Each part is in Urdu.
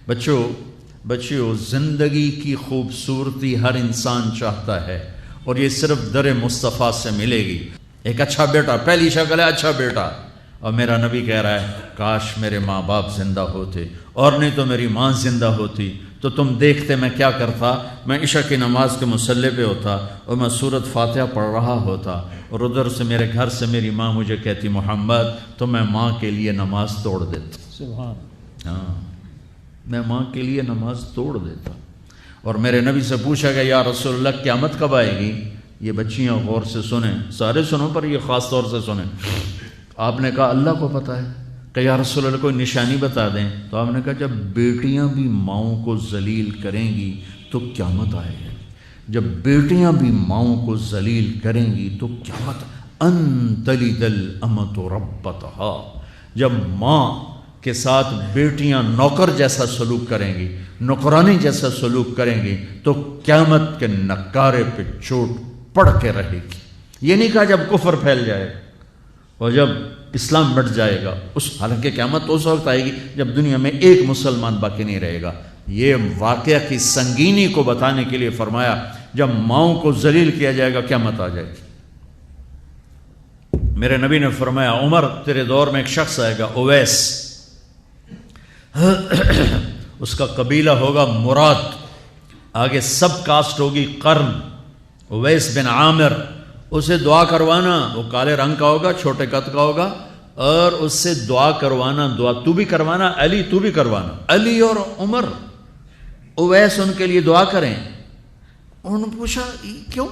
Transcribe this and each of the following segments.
بچیوں زندگی کی خوبصورتی ہر انسان چاہتا ہے، اور یہ صرف در مصطفیٰ سے ملے گی۔ ایک اچھا بیٹا، پہلی شکل ہے اچھا بیٹا، اور میرا نبی کہہ رہا ہے کاش میرے ماں باپ زندہ ہوتے، اور نہیں تو میری ماں زندہ ہوتی تو تم دیکھتے میں کیا کرتا۔ میں عشاء کی نماز کے مصلی پہ ہوتا اور میں سورۃ فاتحہ پڑھ رہا ہوتا، اور ادھر سے میرے گھر سے میری ماں مجھے کہتی محمد، تو میں ماں کے لیے نماز توڑ دیتا۔ سبحان، ہاں، میں ماں کے لیے نماز توڑ دیتا۔ اور میرے نبی سے پوچھا گیا یا رسول اللہ قیامت کب آئے گی؟ یہ بچیاں غور سے سنیں، سارے سنو پر یہ خاص طور سے سنیں۔ آپ نے کہا اللہ کو پتہ ہے، کہ یا رسول اللہ کوئی نشانی بتا دیں۔ تو آپ نے کہا جب بیٹیاں بھی ماؤں کو ذلیل کریں گی تو قیامت آئے گی۔ جب بیٹیاں بھی ماؤں کو ذلیل کریں گی تو قیامت، ان تلد الامۃ ربتہا، جب ماں کے ساتھ بیٹیاں نوکر جیسا سلوک کریں گی، نوکرانی جیسا سلوک کریں گی تو قیامت کے نکارے پہ چوٹ پڑ کے رہے گی۔ یہ نہیں کہا جب کفر پھیل جائے اور جب اسلام مٹ جائے گا، حالانکہ قیامت تو اس وقت آئے گی جب دنیا میں ایک مسلمان باقی نہیں رہے گا۔ یہ واقعہ کی سنگینی کو بتانے کے لیے فرمایا جب ماؤں کو ذلیل کیا جائے گا قیامت آ جائے گی۔ میرے نبی نے فرمایا عمر تیرے دور میں ایک شخص آئے گا اویس، اس کا قبیلہ ہوگا مراد، آگے سب کاسٹ ہوگی قرن، اویس بن عامر، اسے دعا کروانا، وہ کالے رنگ کا ہوگا، چھوٹے قد کا ہوگا، اور اس سے دعا کروانا، دعا تو بھی کروانا، علی تو بھی کروانا، علی اور عمر، اویس ان کے لیے دعا کریں۔ انہوں نے پوچھا کیوں؟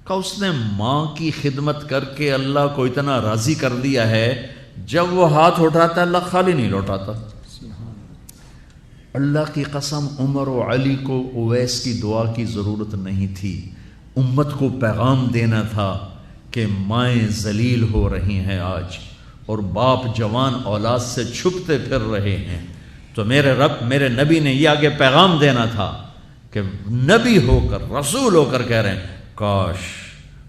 کہ اس نے ماں کی خدمت کر کے اللہ کو اتنا راضی کر دیا ہے، جب وہ ہاتھ اٹھاتا اللہ خالی نہیں لوٹاتا۔ اللہ کی قسم عمر و علی کو اویس کی دعا کی ضرورت نہیں تھی، امت کو پیغام دینا تھا کہ مائیں ذلیل ہو رہی ہیں آج، اور باپ جوان اولاد سے چھپتے پھر رہے ہیں، تو میرے رب میرے نبی نے یہ آگے پیغام دینا تھا کہ نبی ہو کر رسول ہو کر کہہ رہے ہیں کاش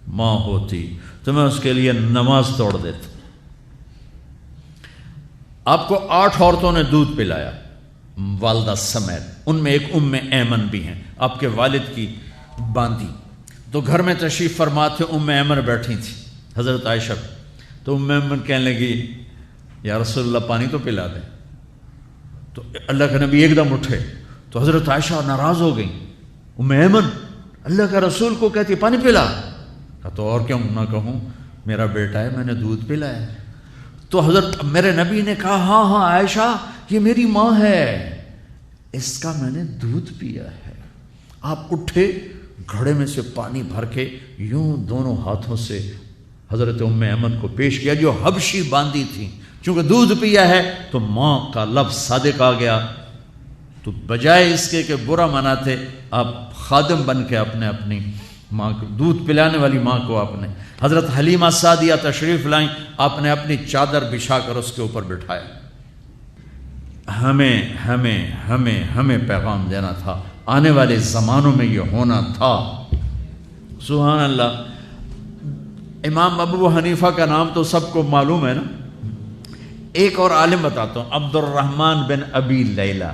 ماں ہوتی تو میں اس کے لیے نماز توڑ دیتا۔ آپ کو 8 عورتوں نے دودھ پلایا والدہ سمیت، ان میں ایک ام ایمن بھی ہیں، آپ کے والد کی باندی، تو گھر میں تشریف فرما تھے، ام ایمن بیٹھی تھی حضرت عائشہ، تو ام ایمن کہنے لگی یا رسول اللہ پانی تو پلا دیں، تو اللہ کے نبی ایک دم اٹھے، تو حضرت عائشہ ناراض ہو گئی، ام ایمن اللہ کے رسول کو کہتی پانی پلا، تو اور کیوں نہ کہوں میرا بیٹا ہے میں نے دودھ پلایا ہے۔ تو حضرت میرے نبی نے کہا ہاں ہاں عائشہ یہ میری ماں ہے، اس کا میں نے دودھ پیا ہے۔ آپ اٹھے، گھڑے میں سے پانی بھر کے یوں دونوں ہاتھوں سے حضرت ام ایمن کو پیش کیا جو حبشی باندی تھی، چونکہ دودھ پیا ہے تو ماں کا لفظ صادق آ گیا، تو بجائے اس کے کہ برا مناتے آپ خادم بن کے اپنی ماں کو دودھ پلانے والی ماں کو آپ نے، حضرت حلیمہ سعدیہ تشریف لائیں، آپ نے اپنی چادر بچھا کر اس کے اوپر بٹھایا۔ ہمیں پیغام دینا تھا، آنے والے زمانوں میں یہ ہونا تھا۔ سبحان اللہ۔ امام ابو حنیفہ کا نام تو سب کو معلوم ہے نا، ایک اور عالم بتاتا ہوں، عبد الرحمن بن ابی لیلہ،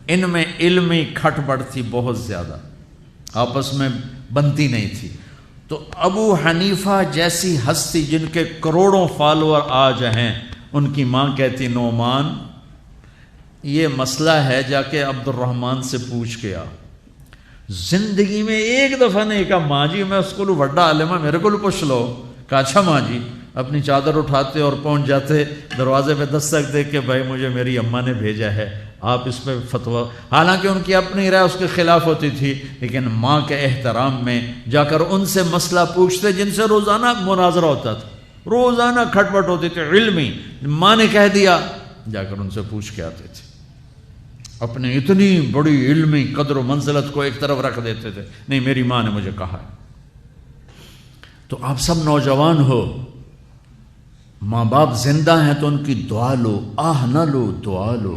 ان میں علمی کھٹ بڑھ تھی بہت زیادہ، آپس میں بنتی نہیں تھی، تو ابو حنیفہ جیسی ہستی جن کے کروڑوں فالوور آج ہیں، ان کی ماں کہتی نعمان یہ مسئلہ ہے جا کے عبد الرحمن سے پوچھ کے آ۔ زندگی میں ایک دفعہ نہیں کہا ماں جی میں اس کو بڑا عالم ہے میرے کو پوچھ لو، کہا اچھا ماں جی، اپنی چادر اٹھاتے اور پہنچ جاتے دروازے پہ دستک دے کے بھائی مجھے میری اماں نے بھیجا ہے آپ اس پہ فتویٰ، حالانکہ ان کی اپنی رائے اس کے خلاف ہوتی تھی، لیکن ماں کے احترام میں جا کر ان سے مسئلہ پوچھتے جن سے روزانہ مناظرہ ہوتا تھا، روزانہ کھٹ پٹ ہوتی تھی علمی، ماں نے کہہ دیا جا کر ان سے پوچھ کے آتے تھے، اپنے اتنی بڑی علمی قدر و منزلت کو ایک طرف رکھ دیتے تھے، نہیں میری ماں نے مجھے کہا ہے۔ تو آپ سب نوجوان ہو، ماں باپ زندہ ہیں تو ان کی دعا لو، آہ نہ لو دعا لو۔